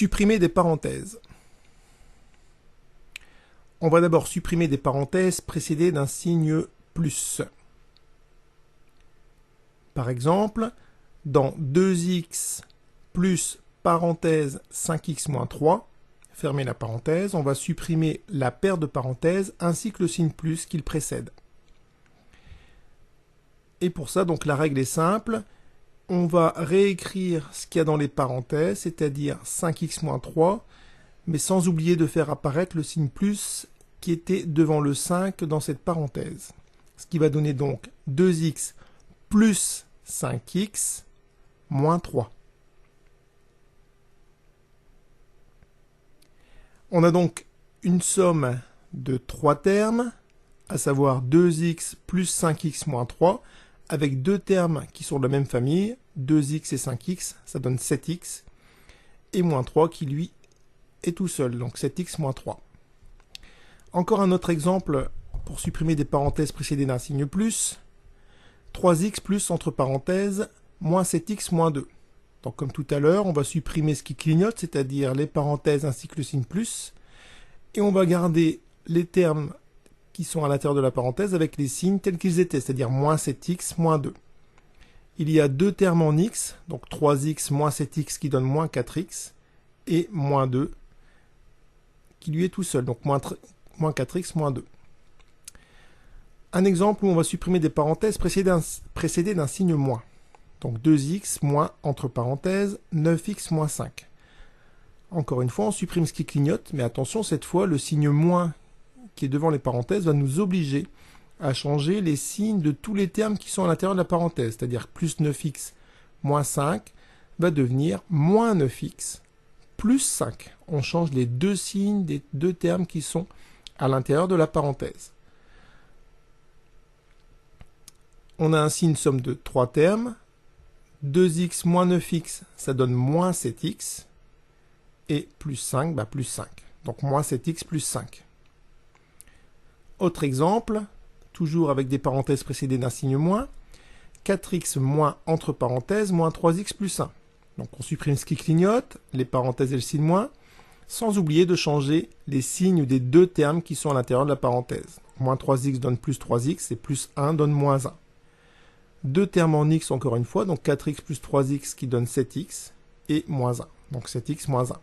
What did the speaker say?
Supprimer des parenthèses. On va d'abord supprimer des parenthèses précédées d'un signe plus. Par exemple, dans 2x plus parenthèse 5x moins 3, fermez la parenthèse, on va supprimer la paire de parenthèses ainsi que le signe plus qui le précède. Et pour ça, donc la règle est simple. On va réécrire ce qu'il y a dans les parenthèses, c'est-à-dire 5x moins 3, mais sans oublier de faire apparaître le signe plus qui était devant le 5 dans cette parenthèse. Ce qui va donner donc 2x plus 5x moins 3. On a donc une somme de 3 termes, à savoir 2x plus 5x moins 3, avec deux termes qui sont de la même famille, 2x et 5x, ça donne 7x, et moins 3 qui lui est tout seul, donc 7x moins 3. Encore un autre exemple pour supprimer des parenthèses précédées d'un signe plus, 3x plus entre parenthèses, moins 7x moins 2. Donc comme tout à l'heure, on va supprimer ce qui clignote, c'est-à-dire les parenthèses ainsi que le signe plus, et on va garder les termes qui sont à l'intérieur de la parenthèse avec les signes tels qu'ils étaient, c'est-à-dire moins 7x, moins 2. Il y a deux termes en x, donc 3x moins 7x qui donne moins 4x, et moins 2 qui lui est tout seul, donc moins 4x, moins 2. Un exemple où on va supprimer des parenthèses précédées d'un signe moins. Donc 2x moins, entre parenthèses, 9x moins 5. Encore une fois, on supprime ce qui clignote, mais attention, cette fois, le signe moins qui est devant les parenthèses va nous obliger à changer les signes de tous les termes qui sont à l'intérieur de la parenthèse, c'est-à-dire plus 9x moins 5 va devenir moins 9x plus 5. On change les deux signes des deux termes qui sont à l'intérieur de la parenthèse. On a ainsi une somme de 3 termes. 2x moins 9x, ça donne moins 7x. Et plus 5, plus 5. Donc moins 7x plus 5. Autre exemple, toujours avec des parenthèses précédées d'un signe moins. 4x moins entre parenthèses, moins 3x plus 1. Donc on supprime ce qui clignote, les parenthèses et le signe moins, sans oublier de changer les signes des deux termes qui sont à l'intérieur de la parenthèse. Moins 3x donne plus 3x et plus 1 donne moins 1. Deux termes en x encore une fois, donc 4x plus 3x qui donne 7x et moins 1. Donc 7x moins 1.